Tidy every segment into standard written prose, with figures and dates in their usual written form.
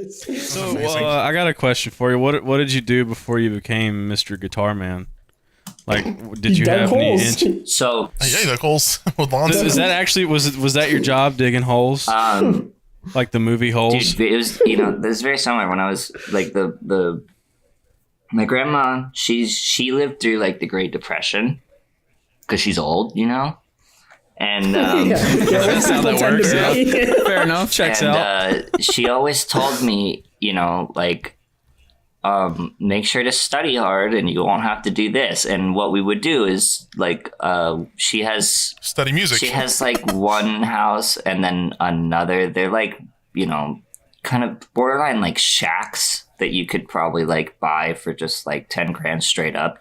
So I got a question for you. What did you do before you became Mr. Guitar Man? Like, did you have any? So yeah, dug holes with lawns. Is that actually was that your job, digging holes? Like the movie Holes? Dude, it was, this is very similar. When I was like my grandma, she lived through like the Great Depression because she's old, and That's how that works. Yeah. Fair enough. Checks out. She always told me, like, make sure to study hard and you won't have to do this. And what we would do is like, she has study music. She has like one house and then another. They're like, kind of borderline like shacks that you could probably like buy for just like 10 grand straight up,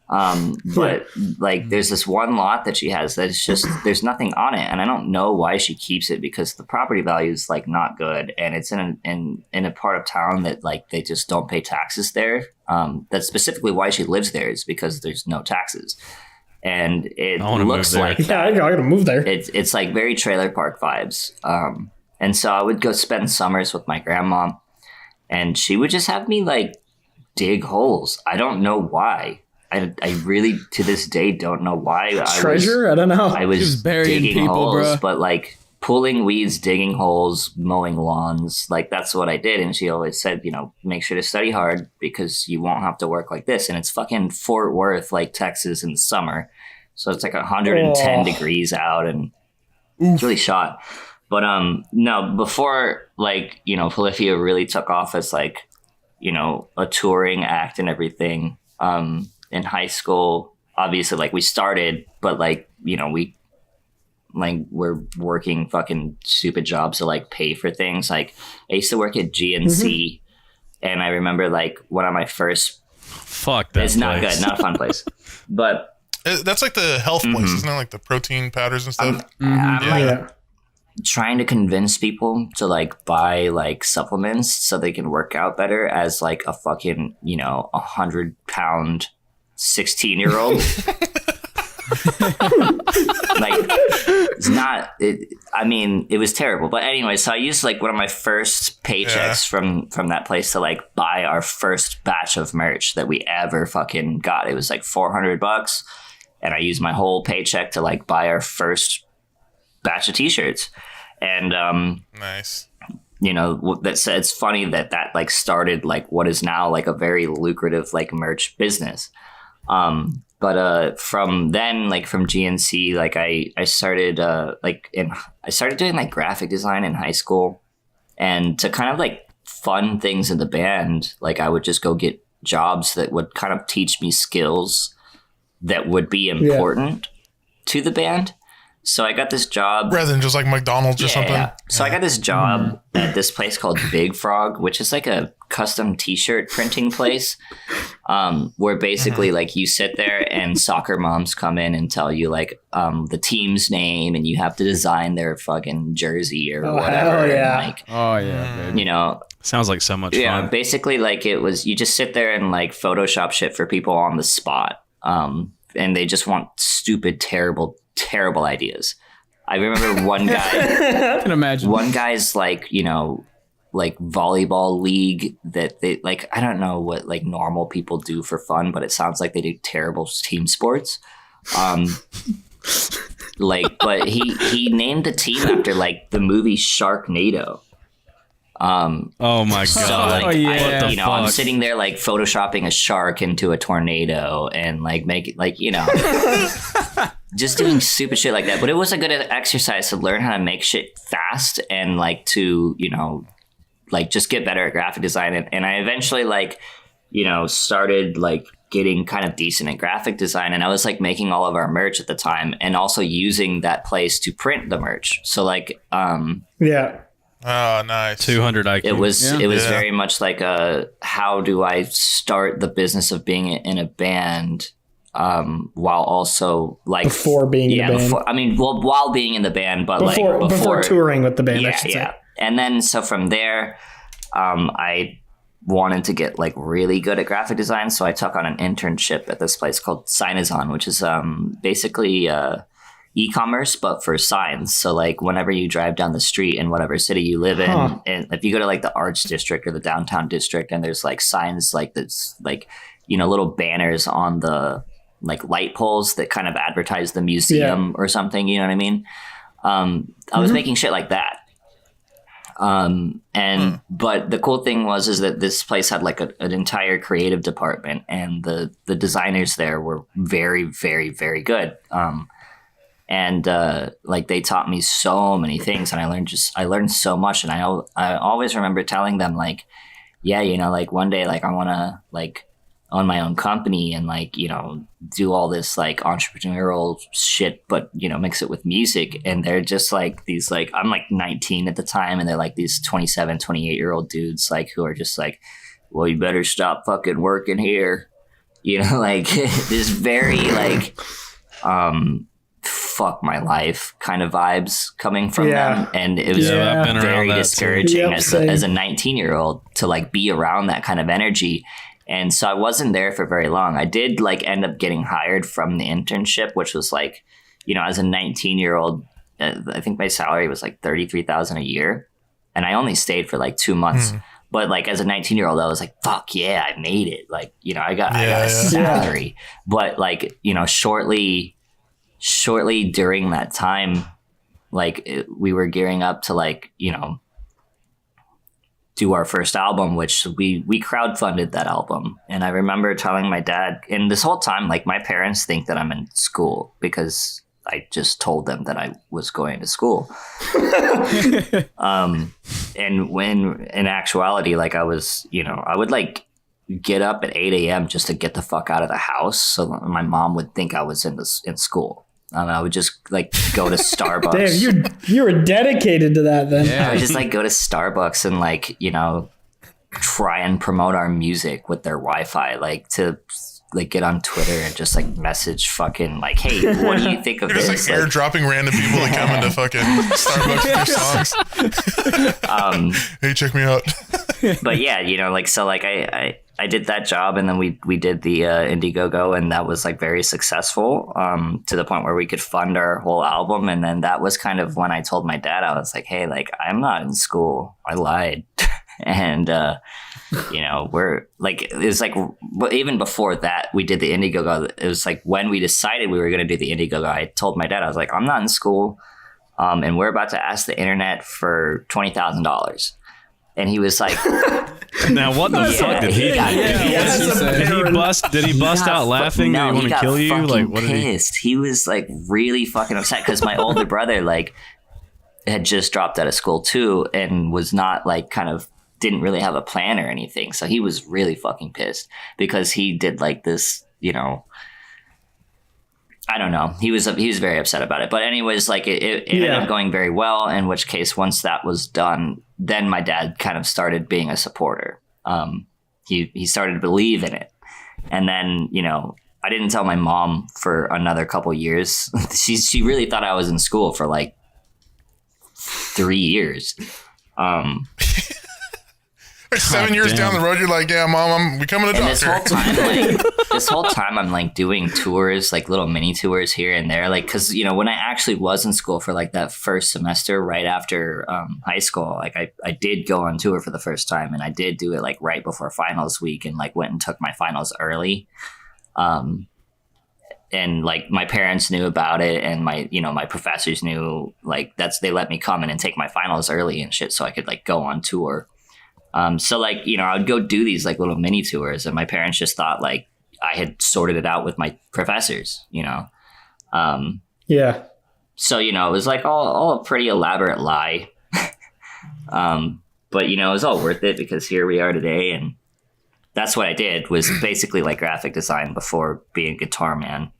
but like there's this one lot that she has that is just, there's nothing on it. And I don't know why she keeps it because the property value is like not good. And it's in a part of town that like, they just don't pay taxes there. That's specifically why she lives there, is because there's no taxes. And it looks like, yeah, I gotta move there. It's like very trailer park vibes. And so I would go spend summers with my grandma and she would just have me like dig holes. I don't know why. I really, to this day, don't know why. I don't know. I was burying digging people, holes, bro. but like pulling weeds, digging holes, mowing lawns, like that's what I did. And she always said, make sure to study hard because you won't have to work like this. And it's fucking Fort Worth, like Texas in the summer. So it's like 110 degrees out and it's really shot. But no, before like, Polyphia really took off as like, a touring act and everything. In high school, obviously, like we started, but like, we're working fucking stupid jobs to like pay for things. Like I used to work at GNC and I remember like one of my first, fuck that it's not good, not a fun place, but that's like the health place, isn't it? Like the protein powders and stuff. I'm trying to convince people to like buy like supplements so they can work out better as like a fucking 100-pound 16-year-old. Like it's not it. I mean, it was terrible. But anyway, so I used like one of my first paychecks from that place to like buy our first batch of merch that we ever fucking got. It was like $400, and I used my whole paycheck to like buy our first batch of t-shirts. And nice. It's funny that like started like what is now like a very lucrative like merch business. But from then, like from GNC, like I started I started doing like graphic design in high school, and to kind of like fund things in the band, like I would just go get jobs that would kind of teach me skills that would be important to the band. So I got this job. Rather than just like McDonald's or something. Yeah. So I got this job at this place called Big Frog, which is like a custom t-shirt printing place, where basically like you sit there and soccer moms come in and tell you like the team's name and you have to design their fucking jersey or whatever. Hell yeah. And, like, Oh yeah, baby. Sounds like so much yeah, fun. basically like it was, you just sit there and like Photoshop shit for people on the spot. And they just want stupid, terrible ideas. I remember one guy. I can imagine. One guy's like, like volleyball league that they like. I don't know what like normal people do for fun, but it sounds like they do terrible team sports. But he named the team after like the movie Sharknado. Oh my god! So like, yeah. I'm sitting there like photoshopping a shark into a tornado and like make it like just doing stupid shit like that. But it was a good exercise to learn how to make shit fast and like to like just get better at graphic design. And I eventually like started like getting kind of decent at graphic design, and I was like making all of our merch at the time and also using that place to print the merch. So like yeah. Oh, nice. 200 IQ. It was very much like how do I start the business of being in a band while also like before being in the band. While being in the band, but before touring with the band. Yeah, I should say. And then so from there, I wanted to get like really good at graphic design, so I took on an internship at this place called Sign-Is-On, which is basically e-commerce, but for signs. So like whenever you drive down the street in whatever city you live in, and if you go to like the arts district or the downtown district, and there's like signs like this, like, you know, little banners on the like light poles that kind of advertise the museum or something, you know what I mean? I was making shit like that. But the cool thing is that this place had like an entire creative department, and the designers there were very, very, very good. Like they taught me so many things, and I learned so much. And I always remember telling them like, yeah, you know, like one day, like I want to like own my own company and like, you know, do all this like entrepreneurial shit, but, you know, mix it with music. And they're just like these, like, I'm like 19 at the time, and they're like these 27, 28-year-old dudes, like, who are just like, well, you better stop fucking working here. You know, like this very like, fuck my life kind of vibes coming from them. And it was very discouraging as a 19-year-old to like be around that kind of energy. And so I wasn't there for very long. I did like end up getting hired from the internship, which was like, you know, as a 19-year-old, I think my salary was like $33,000 a year. And I only stayed for like 2 months. But like as a 19-year-old, I was like, fuck yeah, I made it. Like, you know, I got a salary. But like, you know, shortly during that time, like we were gearing up to like, you know, do our first album, which we crowdfunded that album. And I remember telling my dad, and this whole time, like my parents think that I'm in school because I just told them that I was going to school. And when in actuality, like I was, you know, I would like get up at 8 a.m. just to get the fuck out of the house. So my mom would think I was in school. I would just like go to Starbucks. Damn, you were dedicated to that then. Yeah. I would just like go to Starbucks and like, you know, try and promote our music with their Wi-Fi, like to like get on Twitter and just like message fucking like, hey, what do you think of this? Just like airdropping random people that come into fucking Starbucks with their songs. Hey, check me out. But yeah, you know, like, so like I did that job, and then we did the Indiegogo, and that was like very successful to the point where we could fund our whole album. And then that was kind of when I told my dad, I was like, hey, like I'm not in school. I lied. And you know, we're like, it was like, even before that we did the Indiegogo, it was like when we decided we were going to do the Indiegogo, I told my dad, I was like, I'm not in school, and we're about to ask the internet for $20,000. And he was like, now what the fuck did he do? Did he bust out laughing? No, did he want to kill you? Like, what pissed. He was like really fucking upset because my older brother like had just dropped out of school too, and was not like kind of didn't really have a plan or anything. So he was really fucking pissed because he did like this, you know, I don't know. He was very upset about it. But anyways, like it ended up going very well, in which case once that was done, then my dad kind of started being a supporter. He started to believe in it. And then, you know, I didn't tell my mom for another couple years. She really thought I was in school for like 3 years. 7 years down the road, you're like, yeah, mom, I'm becoming a doctor. This whole time, I'm like doing tours, like little mini tours here and there. Like, cause you know, when I actually was in school for like that first semester right after high school, like I did go on tour for the first time, and I did do it like right before finals week, and like went and took my finals early. And like my parents knew about it, and my professors knew, like they let me come in and take my finals early and shit, so I could like go on tour. So like, you know, I would go do these like little mini tours, and my parents just thought like I had sorted it out with my professors, you know? So, you know, it was like all a pretty elaborate lie. But you know, it was all worth it because here we are today. And that's what I did, was basically like graphic design before being a guitar man.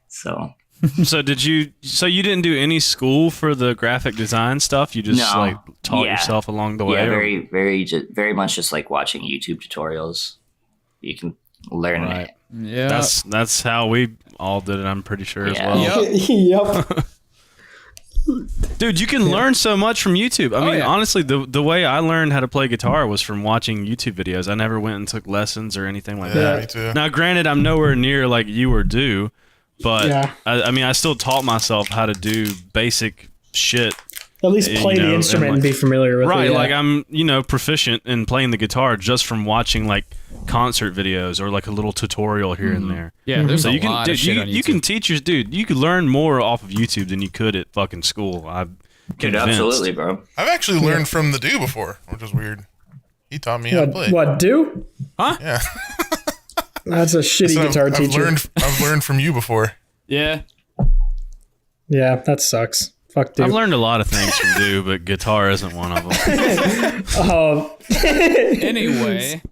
So you didn't do any school for the graphic design stuff? You just like taught yourself along the way? Yeah, very much just like watching YouTube tutorials. You can learn it. Yeah. That's how we all did it, I'm pretty sure as well. Yep. Dude, you can learn so much from YouTube. I mean, honestly, the way I learned how to play guitar was from watching YouTube videos. I never went and took lessons or anything like that. Me too. Now, granted, I'm nowhere near like you or Do, But Yeah. I mean, I still taught myself how to do basic shit. At least play the instrument and be familiar with it. Right, Yeah. like I'm, proficient in playing the guitar just from watching like concert videos or like a little tutorial here and there. Yeah, there's So a you can, lot dude, of shit you, on you YouTube. can teach your dude. You could learn more off of YouTube than you could at fucking school. I'm Dude, convinced. absolutely, bro. I've actually learned from the dude before, which is weird. He taught me how to play. What, do? Yeah. That's a shitty So guitar teacher. I've learned from you before. Yeah. Yeah, that sucks. Fuck, dude. I've learned a lot of things from Do, but guitar isn't one of them. Oh. Anyway.